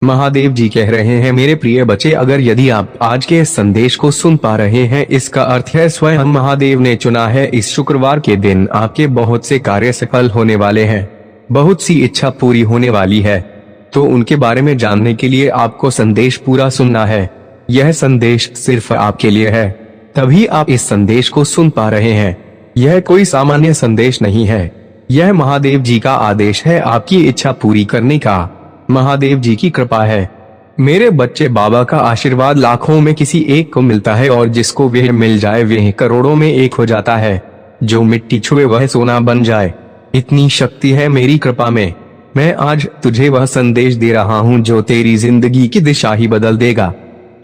महादेव जी कह रहे हैं, मेरे प्रिय बच्चे, अगर यदि आप आज के इस संदेश को सुन पा रहे हैं, इसका अर्थ है स्वयं महादेव ने चुना है। इस शुक्रवार के दिन आपके बहुत से कार्य सफल होने वाले हैं, बहुत सी इच्छा पूरी होने वाली है। तो उनके बारे में जानने के लिए आपको संदेश पूरा सुनना है। यह संदेश सिर्फ आपके लिए है, तभी आप इस संदेश को सुन पा रहे हैं। यह कोई सामान्य संदेश नहीं है, यह महादेव जी का आदेश है आपकी इच्छा पूरी करने का। महादेव जी की कृपा है। मेरे बच्चे, बाबा का आशीर्वाद लाखों में किसी एक को मिलता है, और जिसको वह मिल जाए वह करोड़ों में एक हो जाता है। जो मिट्टी छुए वह सोना बन जाए, इतनी शक्ति है मेरी कृपा में। मैं आज तुझे वह संदेश दे रहा हूँ जो तेरी जिंदगी की दिशा ही बदल देगा।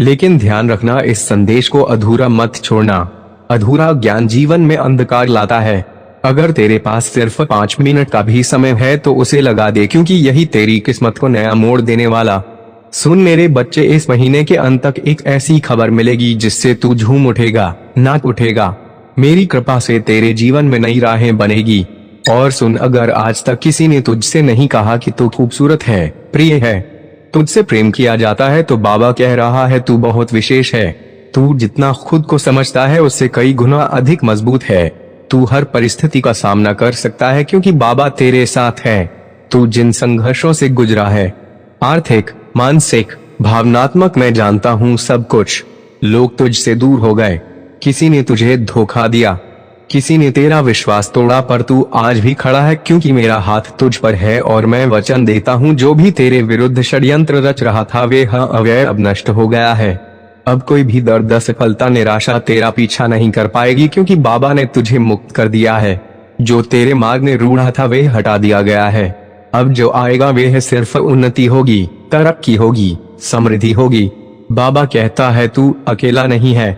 लेकिन ध्यान रखना, इस संदेश को अधूरा मत छोड़ना। अधूरा ज्ञान जीवन में अंधकार लाता है। अगर तेरे पास सिर्फ 5 मिनट का भी समय है तो उसे लगा दे, क्योंकि यही तेरी किस्मत को नया मोड़ देने वाला। सुन मेरे बच्चे, इस महीने के अंत तक एक ऐसी खबर मिलेगी जिससे तू झूम उठेगा, नाच उठेगा। मेरी कृपा से तेरे जीवन में नई राहें बनेगी। और सुन, अगर आज तक किसी ने तुझसे नहीं कहा कि तू खूबसूरत है, प्रिय है, तुझसे प्रेम किया जाता है, तो बाबा कह रहा है तू बहुत विशेष है। तू जितना खुद को समझता है उससे कई गुना अधिक मजबूत है। तू हर परिस्थिति का सामना कर सकता है, क्योंकि बाबा तेरे साथ है। तू जिन संघर्षों से गुजरा है, आर्थिक, मानसिक, भावनात्मक, मैं जानता हूँ सब कुछ। लोग तुझसे दूर हो गए, किसी ने तुझे धोखा दिया, किसी ने तेरा विश्वास तोड़ा, पर तू आज भी खड़ा है, क्योंकि मेरा हाथ तुझ पर है। और मैं वचन देता हूँ, जो भी तेरे विरुद्ध षड्यंत्र रच रहा था वे अव्यय अब नष्ट हो गया है। अब कोई भी दर्द, असफलता, निराशा तेरा पीछा नहीं कर पाएगी, क्योंकि बाबा ने तुझे मुक्त कर दिया है। जो तेरे मार्ग में रूढ़ा था वे हटा दिया गया है। अब जो आएगा वे सिर्फ उन्नति होगी, तरक्की होगी, समृद्धि होगी। बाबा कहता है तू अकेला नहीं है,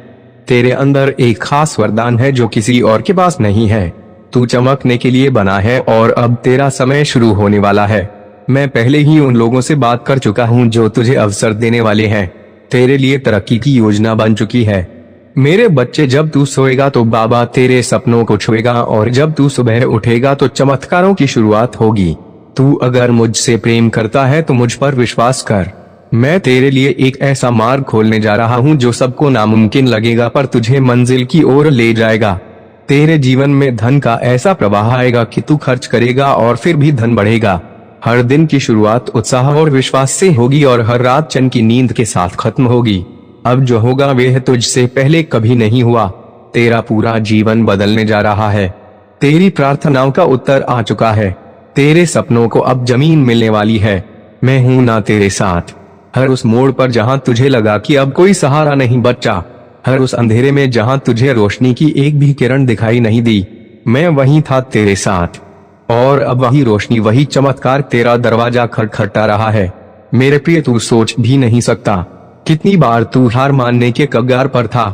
तेरे अंदर एक खास वरदान है जो किसी और के पास नहीं है। तू चमकने के लिए बना है, और अब तेरा समय शुरू होने वाला है। मैं पहले ही उन लोगों से बात कर चुका हूँ जो तुझे अवसर देने वाले हैं। तेरे लिए तरक्की की योजना बन चुकी है। मेरे बच्चे, जब तू सोएगा तो बाबा तेरे सपनों को छुएगा, और जब तू सुबह उठेगा तो चमत्कारों की शुरुआत होगी। तू अगर मुझसे प्रेम करता है तो मुझ पर विश्वास कर। मैं तेरे लिए एक ऐसा मार्ग खोलने जा रहा हूँ जो सबको नामुमकिन लगेगा, पर तुझे मंजिल की ओर ले जाएगा। तेरे जीवन में धन का ऐसा प्रवाह आएगा कि तू खर्च करेगा और फिर भी धन बढ़ेगा। हर दिन की शुरुआत उत्साह और विश्वास से होगी, और हर रात चैन की नींद के साथ खत्म होगी। अब जो होगा वह तुझसे पहले कभी नहीं हुआ। तेरा पूरा जीवन बदलने जा रहा है। तेरी प्रार्थनाओं का उत्तर आ चुका है। तेरे सपनों को अब जमीन मिलने वाली है। मैं हूं ना तेरे साथ। हर उस मोड़ पर जहां तुझे लगा कि अब कोई सहारा नहीं बचा, हर उस अंधेरे में जहां तुझे रोशनी की एक भी किरण दिखाई नहीं दी, मैं वहीं था तेरे साथ। और अब वही रोशनी, वही चमत्कार तेरा दरवाजा खटखटा रहा है। मेरे प्रिय, तू सोच भी नहीं सकता कितनी बार तू हार मानने के कगार पर था,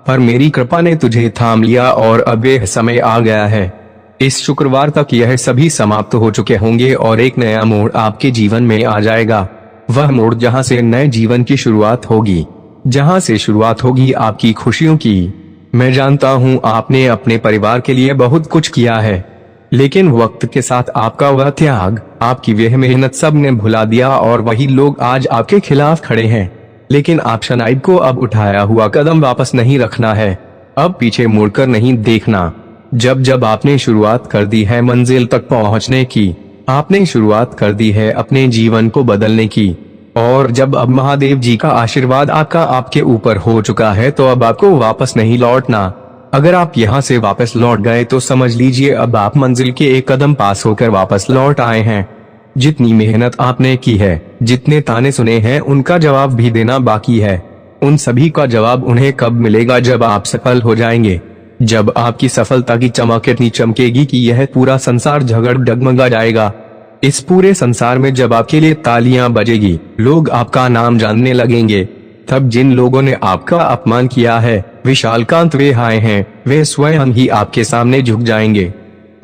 पर मेरी कृपा ने तुझे थाम लिया, और अब यह समय आ गया है। इस शुक्रवार तक यह सभी समाप्त हो चुके होंगे, और एक नया मोड़ आपके जीवन में आ जाएगा। वह मोड़ जहां से नए जीवन की शुरुआत होगी, जहां से शुरुआत होगी आपकी खुशियों की। मैं जानता हूं आपने अपने परिवार के लिए बहुत कुछ किया है, लेकिन वक्त के साथ आपका वह त्याग, आपकी वह मेहनत सब ने भुला दिया, और वही लोग आज आपके खिलाफ खड़े हैं। लेकिन आप शनाइब को अब उठाया हुआ कदम वापस नहीं रखना है। अब पीछे मुड़कर नहीं देखना। जब जब आपने शुरुआत कर दी है मंजिल तक पहुंचने की, आपने शुरुआत कर दी है अपने जीवन को बदलने की, और जब अब महादेव जी का आशीर्वाद आपके ऊपर हो चुका है, तो अब आपको वापस नहीं लौटना। अगर आप यहाँ से वापस लौट गए तो समझ लीजिए अब आप मंजिल के एक कदम पास होकर वापस लौट आए हैं। जितनी मेहनत आपने की है, जितने ताने सुने हैं, उनका जवाब भी देना बाकी है। उन सभी का जवाब उन्हें कब मिलेगा? जब आप सफल हो जाएंगे, जब आपकी सफलता की चमक इतनी चमकेगी कि यह पूरा संसार झगड़ डगमगा जाएगा। इस पूरे संसार में जब आपके लिए तालियां बजेगी, लोग आपका नाम जानने लगेंगे, तब जिन लोगों ने आपका अपमान किया है, विशालकांत वे आए हैं, वे स्वयं ही आपके सामने झुक जाएंगे।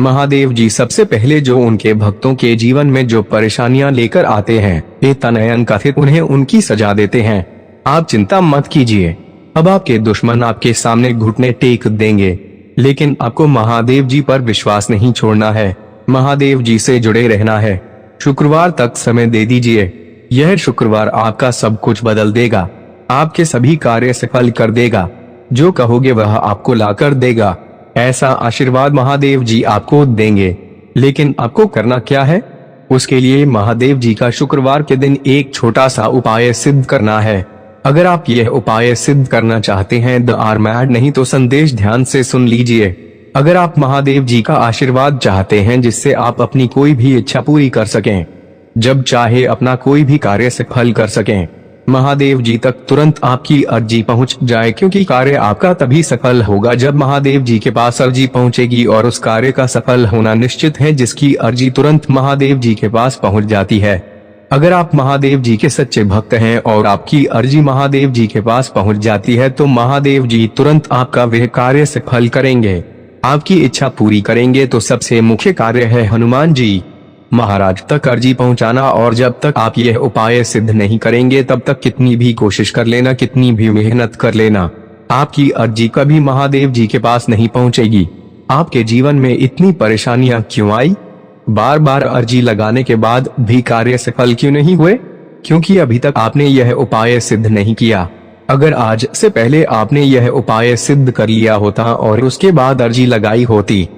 महादेव जी सबसे पहले जो उनके भक्तों के जीवन में जो परेशानियां लेकर आते हैं, वे तनयन कथित उन्हें उनकी सजा देते हैं। आप चिंता मत कीजिए, अब आपके दुश्मन आपके सामने घुटने टेक देंगे, लेकिन आपको महादेव जी पर विश्वास नहीं छोड़ना है, महादेव जी से जुड़े रहना है। शुक्रवार तक समय दे दीजिए, यह शुक्रवार आपका सब कुछ बदल देगा, आपके सभी कार्य सफल कर देगा, जो कहोगे वह आपको ला कर देगा। ऐसा आशीर्वाद महादेव जी आपको देंगे। लेकिन आपको करना क्या है? उसके लिए महादेव जी का शुक्रवार के दिन एक छोटा सा उपाय सिद्ध करना है। अगर आप यह उपाय सिद्ध करना चाहते हैं द आर मैड, नहीं तो संदेश ध्यान से सुन लीजिए। अगर आप महादेव जी का आशीर्वाद चाहते हैं जिससे आप अपनी कोई भी इच्छा पूरी कर सकें, जब चाहे अपना कोई भी कार्य सफल कर सकें, महादेव जी तक तुरंत आपकी अर्जी पहुंच जाए, क्योंकि कार्य आपका तभी सफल होगा जब महादेव जी के पास अर्जी पहुंचेगी, और उस कार्य का सफल होना निश्चित है जिसकी अर्जी तुरंत महादेव जी के पास पहुंच जाती है। अगर आप महादेव जी के सच्चे भक्त हैं और आपकी अर्जी महादेव जी के पास पहुंच जाती है तो महादेव जी तुरंत आपका वह कार्य सफल करेंगे, आपकी इच्छा पूरी करेंगे। तो सबसे मुख्य कार्य है हनुमान जी महाराज तक अर्जी पहुंचाना, और जब तक आप यह उपाय सिद्ध नहीं करेंगे तब तक कितनी भी कोशिश कर लेना, कितनी भी मेहनत कर लेना, आपकी अर्जी कभी महादेव जी के पास नहीं पहुंचेगी। आपके जीवन में इतनी परेशानियां क्यों आई? बार बार अर्जी लगाने के बाद भी कार्य सफल क्यों नहीं हुए? क्योंकि अभी तक आपने यह उपाय सिद्ध नहीं किया। अगर आज से पहले आपने यह उपाय सिद्ध कर लिया होता और उसके बाद अर्जी लगाई होती,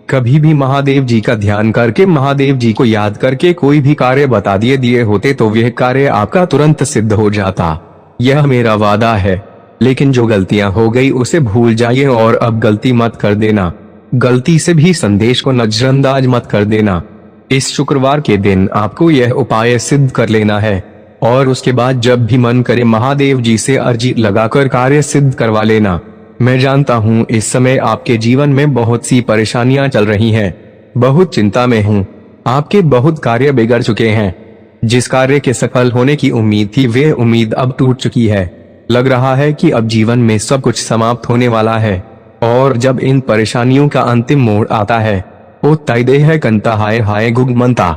कभी भी महादेव जी का ध्यान करके, महादेव जी को याद करके कोई भी कार्य बता दिए होते तो वह कार्य आपका तुरंत सिद्ध हो जाता। यह मेरा वादा है। लेकिन जो गलतियां हो गई उसे भूल जाइए और अब गलती मत कर देना। गलती से भी संदेश को नजरअंदाज मत कर देना। इस शुक्रवार के दिन आपको यह उपाय सिद्ध कर लेना है, और उसके बाद जब भी मन करे महादेव जी से अर्जी लगाकर कार्य सिद्ध करवा लेना। मैं जानता हूँ इस समय आपके जीवन में बहुत सी परेशानियां चल रही हैं, बहुत चिंता में हूँ, आपके बहुत कार्य बिगड़ चुके हैं। जिस कार्य के सफल होने की उम्मीद थी वह उम्मीद अब टूट चुकी है। लग रहा है कि अब जीवन में सब कुछ समाप्त होने वाला है, और जब इन परेशानियों का अंतिम मोड़ आता है, ओ तैदेह कंता हाय हाय गुगमंता,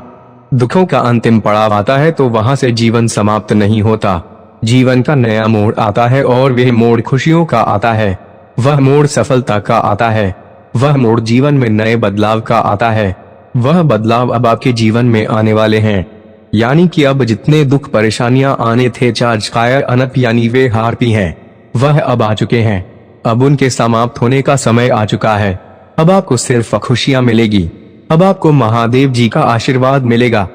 दुखों का अंतिम पड़ाव आता है तो वहां से जीवन समाप्त नहीं होता। जीवन का नया मोड़ आता है, और वह मोड़ खुशियों का आता है, वह मोड़ सफलता का आता है, वह मोड़ जीवन में नए बदलाव का आता है। वह बदलाव अब आपके जीवन में आने वाले हैं। यानी कि अब जितने दुख परेशानियां आने थे, चार्ज कायर अनप यानी वे हारपी हैं, वह अब आ चुके हैं। अब उनके समाप्त होने का समय आ चुका है। अब आपको सिर्फ खुशियां मिलेगी। अब आपको महादेव जी का आशीर्वाद मिलेगा।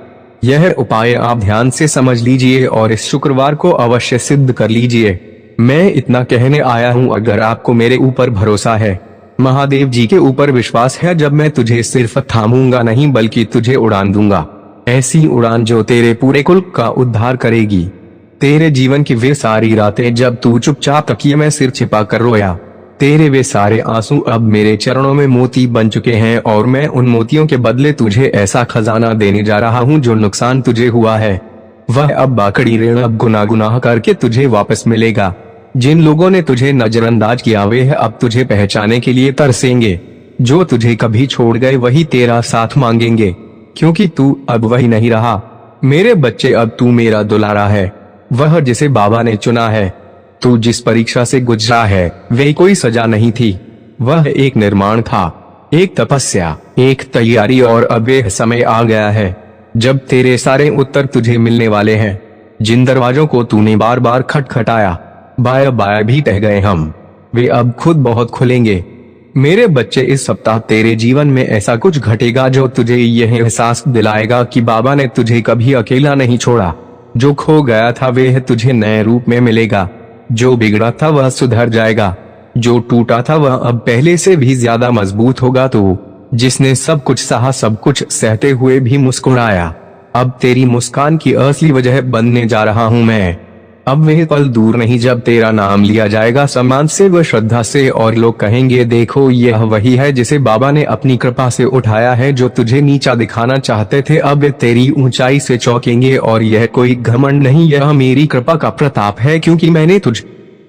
यह उपाय आप ध्यान से समझ लीजिए और इस शुक्रवार को अवश्य सिद्ध कर लीजिए। मैं इतना कहने आया हूँ, अगर आपको मेरे ऊपर भरोसा है, महादेव जी के ऊपर विश्वास है, जब मैं तुझे सिर्फ थामूंगा नहीं बल्कि तुझे उड़ान दूंगा, ऐसी उड़ान जो तेरे पूरे कुल का उद्धार करेगी। तेरे जीवन की वे सारी रातें जब तू चुपचाप तकिए में सिर छिपा कर रोया, तेरे वे सारे आंसू अब मेरे चरणों में मोती बन चुके हैं, और मैं उन मोतियों के बदले तुझे ऐसा खजाना देने जा रहा हूँ जो नुकसान तुझे हुआ है वह अब बाकड़ी ऋण अब गुना गुनाह करके तुझे वापस मिलेगा। जिन लोगों ने तुझे नजरअंदाज किया वे अब तुझे पहचाने के लिए तरसेंगे। जो तुझे कभी छोड़ गए वही तेरा साथ मांगेंगे, क्योंकि तू अब वही नहीं रहा। मेरे बच्चे, अब तू मेरा दुलारा है, वह जिसे बाबा ने चुना है। तू जिस परीक्षा से गुजरा है वे कोई सजा नहीं थी, वह एक निर्माण था, एक तपस्या, एक तैयारी, और अब वह समय आ गया है जब तेरे सारे उत्तर तुझे मिलने वाले हैं। जिन दरवाजों को तूने बार बार खटखटाया, बाया बाया भी टह गए हम, वे अब खुद बहुत खुलेंगे। मेरे बच्चे, इस सप्ताह तेरे जीवन में ऐसा कुछ घटेगा जो तुझे यह एहसास दिलाएगा कि बाबा ने तुझे कभी अकेला नहीं छोड़ा। जो खो गया था वह तुझे नए रूप में मिलेगा, जो बिगड़ा था वह सुधर जाएगा, जो टूटा था वह अब पहले से भी ज्यादा मजबूत होगा। तो जिसने सब कुछ सहा, सब कुछ सहते हुए भी मुस्कुराया, अब तेरी मुस्कान की असली वजह बनने जा रहा हूँ मैं। अब वह पल दूर नहीं जब तेरा नाम लिया जाएगा सम्मान से व श्रद्धा से, और लोग कहेंगे, देखो यह वही है जिसे बाबा ने अपनी कृपा से उठाया है। जो तुझे नीचा दिखाना चाहते थे अब वे तेरी ऊंचाई से चौंकेंगे, और यह कोई घमंड नहीं, यह मेरी कृपा का प्रताप है, क्योंकि मैंने तुझ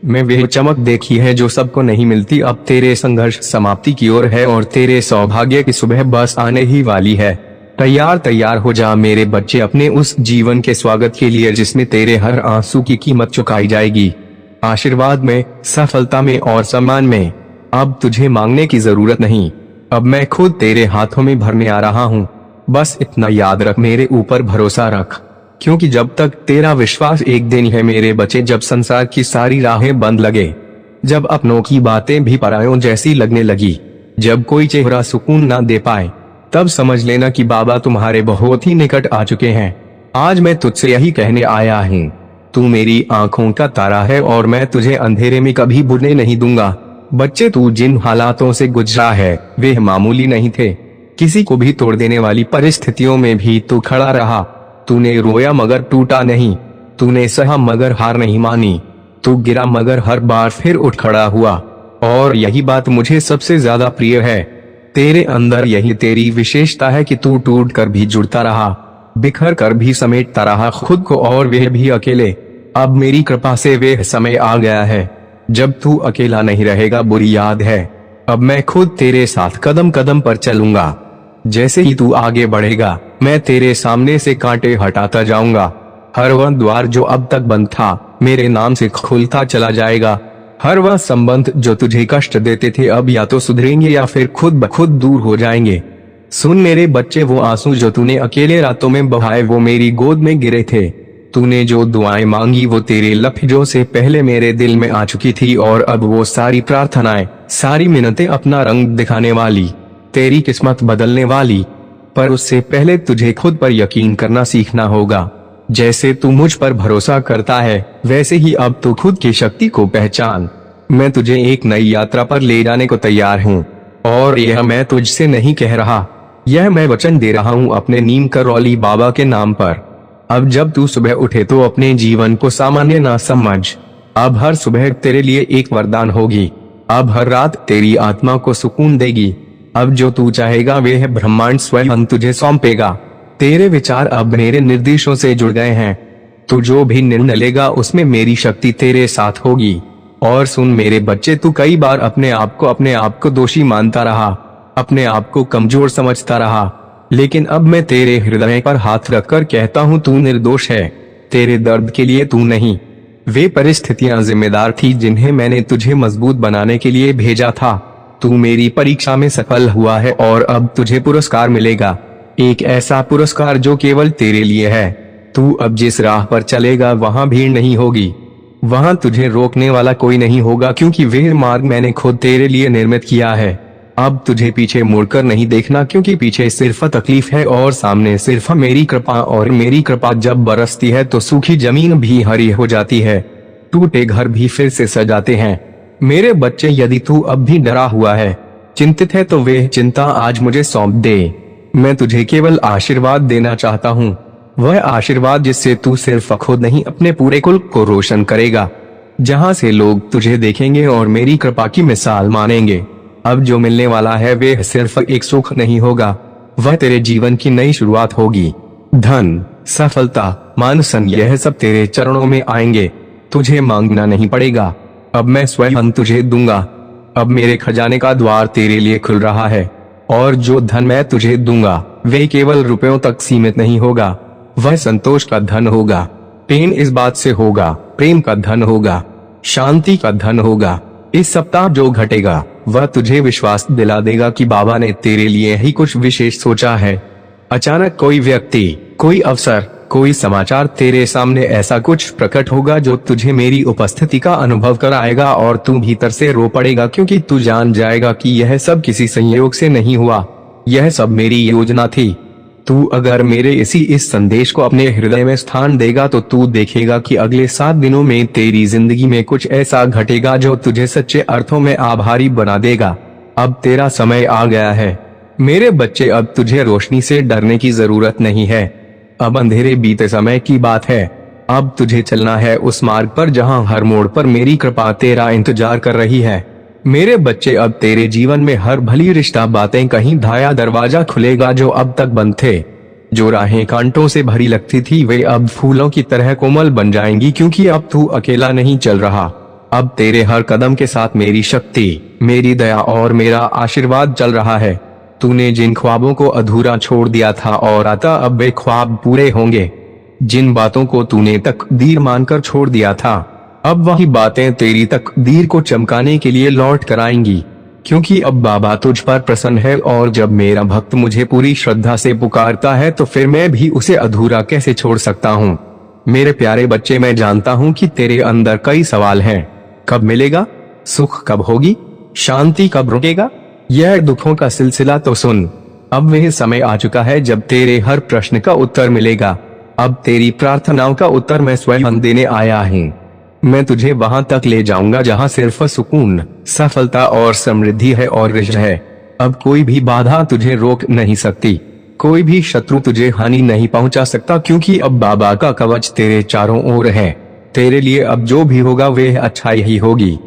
में वह चमक देखी है जो सबको नहीं मिलती। अब तेरे संघर्ष समाप्ति की ओर है और तेरे सौभाग्य की सुबह बस आने ही वाली है। तैयार हो जा मेरे बच्चे अपने उस जीवन के स्वागत के लिए जिसमें तेरे हर आंसू की कीमत चुकाई जाएगी। आशीर्वाद में, सफलता में और सम्मान में। अब तुझे मांगने की जरूरत नहीं, अब मैं खुद तेरे हाथों में भरने आ रहा हूँ। बस इतना याद रख, मेरे ऊपर भरोसा रख, क्योंकि जब तक तेरा विश्वास एक दिन है मेरे बच्चे, जब संसार की सारी राहें बंद लगे, जब अपनों की बातें भी परायों जैसी लगने लगी, जब कोई चेहरा सुकून ना दे पाए, तब समझ लेना कि बाबा तुम्हारे बहुत ही निकट आ चुके हैं। आज मैं तुझसे यही कहने आया हूँ, तू मेरी आंखों का तारा है और मैं तुझे अंधेरे में कभी बुझने नहीं दूंगा। बच्चे, तू जिन हालातों से गुजरा है वे मामूली नहीं थे। किसी को भी तोड़ देने वाली परिस्थितियों में भी तू खड़ा रहा। तूने रोया मगर टूटा नहीं, तूने सहा मगर हार नहीं मानी, तू गिरा मगर हर बार फिर उठ खड़ा हुआ। और यही बात मुझे सबसे ज्यादा प्रिय है। तेरे अंदर यही तेरी विशेषता है कि तू टूट कर भी जुड़ता रहा, बिखर कर भी समेटता रहा खुद को, और वह भी अकेले। अब मेरी कृपा से वह समय आ गया है जब तू अकेला नहीं रहेगा। बुरी याद है, अब मैं खुद तेरे साथ कदम कदम पर चलूंगा। जैसे ही तू आगे बढ़ेगा मैं तेरे सामने से कांटे हटाता जाऊंगा। हर वह द्वार जो अब तक बंद था मेरे नाम से खुलता चला जाएगा। हर वह संबंध जो तुझे कष्ट देते थे अब या तो सुधरेंगे या फिर खुद ब खुद दूर हो जाएंगे। सुन मेरे बच्चे, वो आंसू जो तूने अकेले रातों में बहाए वो मेरी गोद में गिरे थे। तूने जो दुआएं मांगी वो तेरे लफ्जों से पहले मेरे दिल में आ चुकी थी, और अब वो सारी प्रार्थनाएं, सारी मिन्नतें अपना रंग दिखाने वाली, तेरी किस्मत बदलने वाली। पर उससे पहले तुझे खुद पर यकीन करना सीखना होगा। जैसे तू मुझ पर भरोसा करता है वैसे ही अब तू खुद की शक्ति को पहचान। मैं तुझे एक नई यात्रा पर ले जाने को तैयार हूँ, और यह मैं तुझसे नहीं कह रहा, यह मैं वचन दे रहा हूँ अपने नीम करौली बाबा के नाम पर। अब जब तू सुबह उठे तो अपने जीवन को सामान्य ना समझ। अब हर सुबह तेरे लिए एक वरदान होगी। अब हर रात तेरी आत्मा को सुकून देगी। अब जो तू चाहेगा वह ब्रह्मांड स्वयं तुझे सौंपेगा। तेरे विचार अब मेरे निर्देशों से जुड़ गए हैं। तू जो भी निर्णय लेगा उसमें मेरी शक्ति तेरे साथ होगी। और सुन मेरे बच्चे, तू कई बार अपने आप को दोषी मानता रहा, अपने आप को कमजोर समझता रहा, लेकिन अब मैं तेरे हृदय पर हाथ रखकर कहता हूँ तू निर्दोष है। तेरे दर्द के लिए तू नहीं, वे परिस्थितियां जिम्मेदार थी जिन्हें मैंने तुझे मजबूत बनाने के लिए भेजा था। तू मेरी परीक्षा में सफल हुआ है और अब तुझे पुरस्कार मिलेगा, एक ऐसा पुरस्कार जो केवल तेरे लिए है। तू अब जिस राह पर चलेगा वहाँ भीड़ नहीं होगी, वहाँ तुझे रोकने वाला कोई नहीं होगा, क्योंकि वह मार्ग मैंने खुद तेरे लिए निर्मित किया है। अब तुझे पीछे मुड़कर नहीं देखना, क्योंकि पीछे सिर्फ तकलीफ है और सामने सिर्फ मेरी कृपा। और मेरी कृपा जब बरसती है तो सूखी जमीन भी हरी हो जाती है, टूटे घर भी फिर से सजाते हैं। मेरे बच्चे, यदि तू अब भी डरा हुआ है, चिंतित है, तो वह चिंता आज मुझे सौंप दे। मैं तुझे केवल आशीर्वाद देना चाहता हूँ, वह आशीर्वाद जिससे तू सिर्फ खुद नहीं अपने पूरे कुल को रोशन करेगा, जहाँ से लोग तुझे देखेंगे और मेरी कृपा की मिसाल मानेंगे। अब जो मिलने वाला है वह सिर्फ एक सुख नहीं होगा, वह तेरे जीवन की नई शुरुआत होगी। धन, सफलता, मान सम्मान, यह सब तेरे चरणों में आएंगे। तुझे मांगना नहीं पड़ेगा, अब मैं स्वयं तुझे दूंगा। अब मेरे खजाने का द्वार तेरे लिए खुल रहा है, और जो धन मैं तुझे दूंगा वे केवल रुपयों तक सीमित नहीं होगा, वह संतोष का धन होगा। प्रेम इस बात से होगा, प्रेम का धन होगा, शांति का धन होगा। इस सप्ताह जो घटेगा वह तुझे विश्वास दिला देगा कि बाबा ने तेरे लिए ही कुछ विशेष सोचा है। अचानक कोई व्यक्ति, कोई अवसर, कोई समाचार तेरे सामने ऐसा कुछ प्रकट होगा जो तुझे मेरी उपस्थिति का अनुभव कराएगा, और तू भीतर से रो पड़ेगा, क्योंकि तू जान जाएगा कि यह सब किसी संयोग से नहीं हुआ, यह सब मेरी योजना थी। तू अगर मेरे इस संदेश को अपने हृदय में स्थान देगा तो तू देखेगा कि अगले 7 दिनों में तेरी जिंदगी में कुछ ऐसा घटेगा जो तुझे सच्चे अर्थों में आभारी बना देगा। अब तेरा समय आ गया है मेरे बच्चे, अब तुझे रोशनी से डरने की जरूरत नहीं है। अब अंधेरे बीते समय की बात है। अब तुझे चलना है उस मार्ग पर जहां हर मोड़ पर मेरी कृपा तेरा इंतजार कर रही है। मेरे बच्चे, अब तेरे जीवन में हर भली रिश्ता बातें कहीं धाया दरवाजा खुलेगा जो अब तक बंद थे। जो राहें कांटों से भरी लगती थी वे अब फूलों की तरह कोमल बन जाएंगी, क्योंकि अब तू अकेला नहीं चल रहा। अब तेरे हर कदम के साथ मेरी शक्ति, मेरी दया और मेरा आशीर्वाद चल रहा है। तूने जिन ख्वाबों को अधूरा छोड़ दिया था और आता अब वे ख्वाब पूरे होंगे। जिन बातों को तूने तकदीर मानकर छोड़ दिया था अब वही बातें तेरी तकदीर को चमकाने के लिए लौट कर आएंगी। क्योंकि अब बाबा तुझ पर प्रसन्न है, और जब मेरा भक्त मुझे पूरी श्रद्धा से पुकारता है तो फिर मैं भी उसे अधूरा कैसे छोड़ सकता हूँ। मेरे प्यारे बच्चे, मैं जानता हूँ कि तेरे अंदर कई सवाल हैं। कब मिलेगा? सुख कब होगी? शांति कब रुकेगा? यह दुखों का सिलसिला तो सुन। अब वह समय आ चुका है जब तेरे हर प्रश्न का उत्तर मिलेगा। अब तेरी प्रार्थनाओं का उत्तर मैं स्वयं देने आया हूँ। मैं तुझे वहां तक ले जाऊंगा जहां सिर्फ सुकून, सफलता और समृद्धि है और रिश्त है। अब कोई भी बाधा तुझे रोक नहीं सकती, कोई भी शत्रु तुझे हानि नहीं पहुंचा सकता, क्योंकि अब बाबा का कवच तेरे चारों ओर है। तेरे लिए अब जो भी होगा वह अच्छाई ही होगी।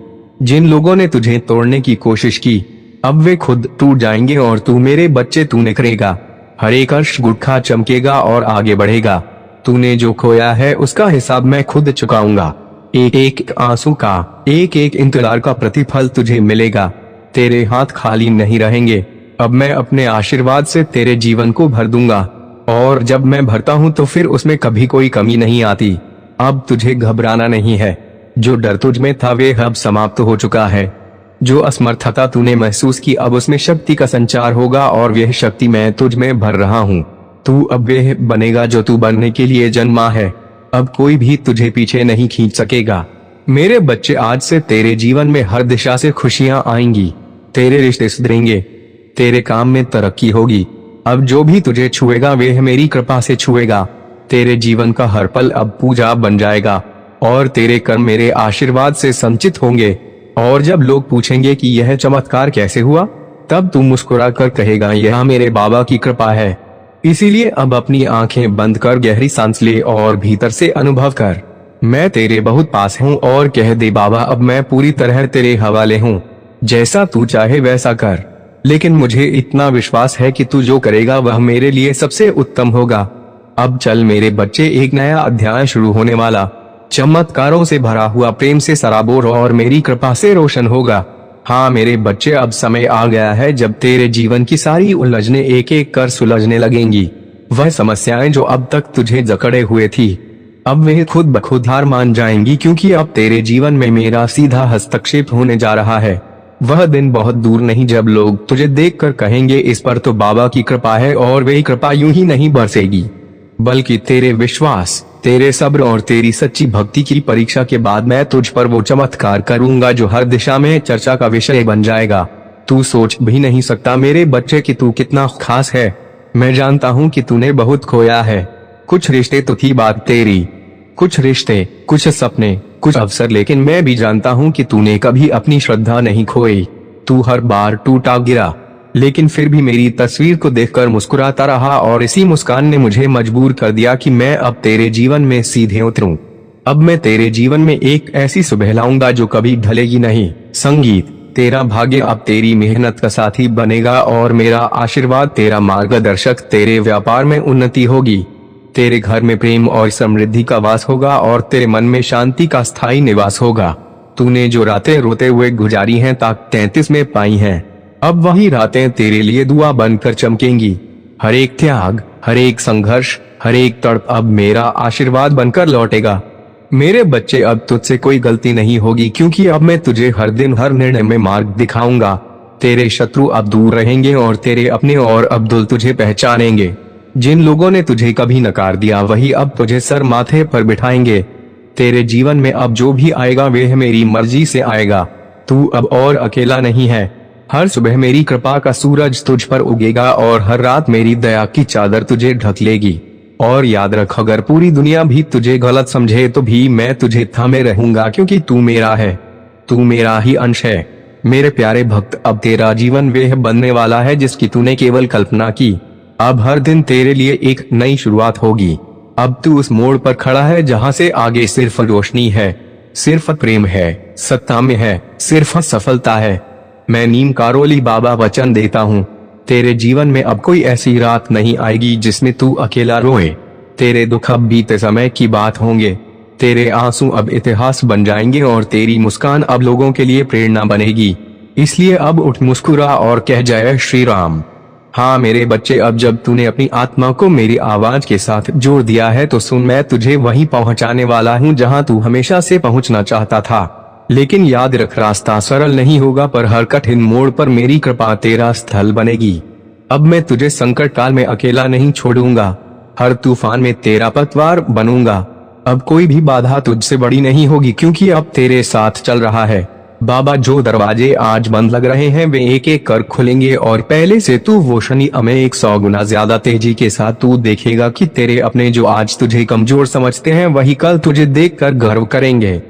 जिन लोगों ने तुझे तोड़ने की कोशिश की, अब वे खुद टूट जाएंगे और तू मेरे बच्चे तू निखरेगा। हर एक अर्श गुटखा चमकेगा और आगे बढ़ेगा। तूने जो खोया है उसका हिसाब मैं खुद चुकाऊंगा। एक एक आंसू का, एक एक इंतजार का प्रतिफल तुझे मिलेगा। तेरे हाथ खाली नहीं रहेंगे। अब मैं अपने आशीर्वाद से तेरे जीवन को भर दूंगा, और जब मैं भरता हूँ तो फिर उसमें कभी कोई कमी नहीं आती। अब तुझे घबराना नहीं है। जो डर तुझ में था वे अब समाप्त हो चुका है। जो असमर्थता तूने महसूस की, अब उसमें शक्ति का संचार होगा, और वह शक्ति मैं तुझ में भर रहा हूँ। तू अब वह बनेगा जो तू बनने के लिए जन्मा है। अब कोई भी तुझे पीछे नहीं खींच सकेगा। मेरे बच्चे, आज से तेरे जीवन में हर दिशा से खुशियां आएंगी। तेरे रिश्ते सुधरेंगे, तेरे काम में तरक्की होगी। अब जो भी तुझे छुएगा वह मेरी कृपा से छुएगा। तेरे जीवन का हर पल अब पूजा बन जाएगा, और तेरे कर्म मेरे आशीर्वाद से संचित होंगे। और जब लोग पूछेंगे कि यह चमत्कार कैसे हुआ, तब तू मुस्कुरा कर कहेगा, यह मेरे बाबा की कृपा है। इसीलिए अब अपनी आंखें बंद कर गहरी सांस ले और भीतर से अनुभव कर, मैं तेरे बहुत पास हूँ, और कह दे, बाबा अब मैं पूरी तरह तेरे हवाले हूँ। जैसा तू चाहे वैसा कर, लेकिन मुझे इतना विश्वास है कि तू जो करेगा वह मेरे लिए सबसे उत्तम होगा। अब चल मेरे बच्चे, एक नया अध्याय शुरू होने वाला, चमत्कारों से भरा हुआ, प्रेम से सराबोर और मेरी कृपा से रोशन होगा। हाँ मेरे बच्चे, अब समय आ गया है जब तेरे जीवन की सारी उलझने एक एक कर सुलझने लगेंगी। वह समस्याएं जो अब तक तुझे जकड़े हुए थी, अब वे खुद ब खुद हार मान जाएंगी, क्योंकि अब तेरे जीवन में मेरा सीधा हस्तक्षेप होने जा रहा है। वह दिन बहुत दूर नहीं जब लोग तुझे देखकर कहेंगे, इस पर तो बाबा की कृपा है, और वही कृपा यूं ही नहीं बरसेगी, बल्कि तेरे विश्वास, तेरे सब्र और तेरी सच्ची भक्ति की परीक्षा के बाद मैं तुझ पर वो चमत्कार करूंगा जो हर दिशा में चर्चा का विषय बन जाएगा। तू सोच भी नहीं सकता मेरे बच्चे कि तू कितना खास है। मैं जानता हूँ कि तूने बहुत खोया है। कुछ रिश्ते तो थी बात तेरी, कुछ रिश्ते, कुछ सपने, कुछ अवसर, लेकिन मैं भी जानता हूँ कि तूने कभी अपनी श्रद्धा नहीं खोई। तू हर बार टूटा गिरा, लेकिन फिर भी मेरी तस्वीर को देखकर मुस्कुराता रहा, और इसी मुस्कान ने मुझे मजबूर कर दिया कि मैं अब तेरे जीवन में सीधे उतरूं। अब मैं तेरे जीवन में एक ऐसी सुबह लाऊंगा जो कभी ढलेगी नहीं। संगीत, तेरा भाग्य अब तेरी मेहनत का साथी बनेगा, और मेरा आशीर्वाद तेरा मार्गदर्शक। तेरे व्यापार में उन्नति होगी, तेरे घर में प्रेम और समृद्धि का वास होगा, और तेरे मन में शांति का स्थायी निवास होगा। तूने जो रातें रोते हुए गुजारी हैं ताक 33 में पाई हैं, अब वही रातें तेरे लिए दुआ बनकर चमकेंगी। हर एक त्याग, हर एक संघर्ष, हर एक तड़प अब मेरा आशीर्वाद बनकर लौटेगा। मेरे बच्चे, अब तुझसे कोई गलती नहीं होगी, क्योंकि अब मैं तुझे हर दिन हर निर्णय में मार्ग दिखाऊंगा। तेरे शत्रु अब दूर रहेंगे, और तेरे अपने और अब्दुल तुझे पहचानेंगे। जिन लोगों ने तुझे कभी नकार दिया वही अब तुझे सर माथे पर बिठाएंगे। तेरे जीवन में अब जो भी आएगा वह मेरी मर्जी से आएगा। तू अब और अकेला नहीं है। हर सुबह मेरी कृपा का सूरज तुझ पर उगेगा, और हर रात मेरी दया की चादर तुझे ढक लेगी। और याद रख, अगर पूरी दुनिया भी तुझे गलत समझे तो भी मैं तुझे थामे रहूंगा, क्योंकि तू मेरा है, तू मेरा ही अंश है। मेरे प्यारे भक्त, अब तेरा जीवन वह बनने वाला है जिसकी तूने केवल कल्पना की। अब हर दिन तेरे लिए एक नई शुरुआत होगी। अब तू उस मोड़ पर खड़ा है जहाँ से आगे सिर्फ रोशनी है, सिर्फ प्रेम है, सत्ता में है, सिर्फ सफलता है। मैं नीम कारोली बाबा वचन देता हूँ, तेरे जीवन में अब कोई ऐसी रात नहीं आएगी जिसमें तू अकेला रोए। तेरे दुख अब बीते समय की बात होंगे, तेरे आंसू अब इतिहास बन जाएंगे, और तेरी मुस्कान अब लोगों के लिए प्रेरणा बनेगी। इसलिए अब उठ, मुस्कुरा और कह जय श्री राम। हाँ मेरे बच्चे, अब जब तूने अपनी आत्मा को मेरी आवाज के साथ जोड़ दिया है तो सुन, मैं तुझे वहीं पहुंचाने वाला हूँ जहाँ तू हमेशा से पहुंचना चाहता था। लेकिन याद रख, रास्ता सरल नहीं होगा, पर हर कठिन मोड़ पर मेरी कृपा तेरा स्थल बनेगी। अब मैं तुझे संकट काल में अकेला नहीं छोड़ूंगा, हर तूफान में तेरा पतवार बनूंगा। अब कोई भी बाधा तुझसे बड़ी नहीं होगी, क्योंकि अब तेरे साथ चल रहा है बाबा। जो दरवाजे आज बंद लग रहे हैं वे एक एक कर खुलेंगे, और पहले से तू रोशनी में 100 गुना ज्यादा तेजी के साथ तू देखेगा कि तेरे अपने जो आज तुझे कमजोर समझते हैं वही कल तुझे देखकर गर्व करेंगे।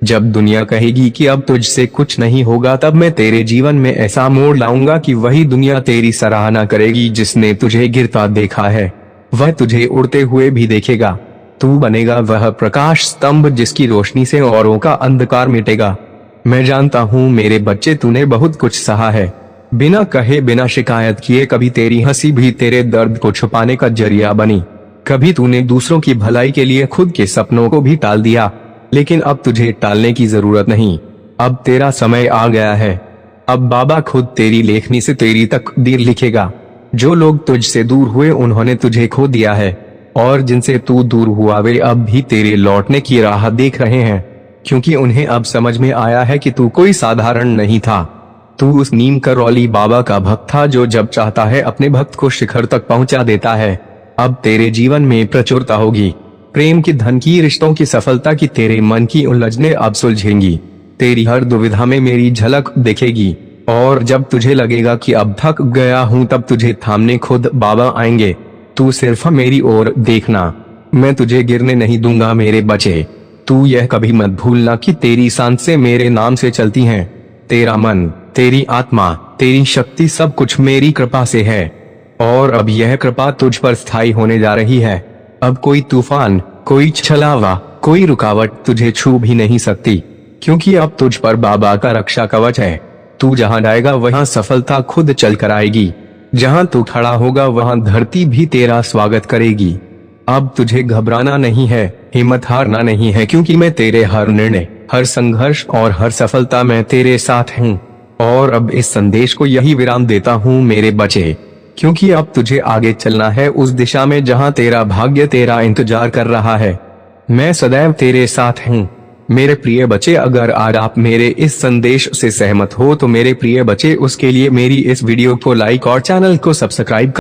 जब दुनिया कहेगी कि अब तुझसे कुछ नहीं होगा, तब मैं तेरे जीवन में ऐसा मोड़ लाऊंगा कि वही दुनिया तेरी सराहना करेगी। जिसने तुझे गिरता देखा है वह तुझे उड़ते हुए भी देखेगा। तू बनेगा वह प्रकाश स्तंभ जिसकी रोशनी से औरों का अंधकार मिटेगा। मैं जानता हूँ मेरे बच्चे, तूने बहुत कुछ सहा है, बिना कहे बिना शिकायत किए। कभी तेरी हंसी भी तेरे दर्द को छुपाने का जरिया बनी, कभी तूने दूसरों की भलाई के लिए खुद के सपनों को भी टाल दिया। लेकिन अब तुझे टालने की जरूरत नहीं, अब तेरा समय आ गया है। अब बाबा खुद तेरी लेखनी से तेरी तकदीर लिखेगा। जो लोग तुझसे दूर हुए उन्होंने तुझे खो दिया है, और जिनसे तू दूर हुआ वे अब भी तेरे लौटने की राह देख रहे हैं, क्योंकि उन्हें अब समझ में आया है कि तू कोई साधारण नहीं था। तू उस नीम करौली बाबा का भक्त था जो जब चाहता है अपने भक्त को शिखर तक पहुंचा देता है। अब तेरे जीवन में प्रचुरता होगी, प्रेम की, धन की, रिश्तों की, सफलता की। तेरे मन की उलझनें अब सुलझेंगी, तेरी हर दुविधा में मेरी झलक दिखेगी। और जब तुझे लगेगा कि अब थक गया हूँ, तब तुझे थामने खुद बाबा आएंगे। तू सिर्फ मेरी ओर देखना, मैं तुझे गिरने नहीं दूंगा मेरे बच्चे। तू यह कभी मत भूलना कि तेरी सांसें मेरे नाम से चलती हैं। तेरा मन, तेरी आत्मा, तेरी शक्ति, सब कुछ मेरी कृपा से है। और अब यह कृपा तुझ पर स्थायी होने जा रही है। अब कोई तूफान, कोई छलावा, कोई रुकावट तुझे छू भी नहीं सकती, क्योंकि अब तुझ पर बाबा का रक्षा कवच है। तू जहाँ जाएगा वहाँ सफलता खुद चल कर आएगी, जहाँ तू खड़ा होगा वहाँ धरती भी तेरा स्वागत करेगी। अब तुझे घबराना नहीं है, हिम्मत हारना नहीं है, क्योंकि मैं तेरे हर निर्णय, हर संघर्ष और हर सफलता में तेरे साथ हूँ। और अब इस संदेश को यही विराम देता हूँ मेरे बच्चे, क्योंकि अब तुझे आगे चलना है उस दिशा में जहाँ तेरा भाग्य तेरा इंतजार कर रहा है। मैं सदैव तेरे साथ हूँ मेरे प्रिय बच्चे। अगर आज आप मेरे इस संदेश से सहमत हो तो मेरे प्रिय बच्चे, उसके लिए मेरी इस वीडियो को लाइक और चैनल को सब्सक्राइब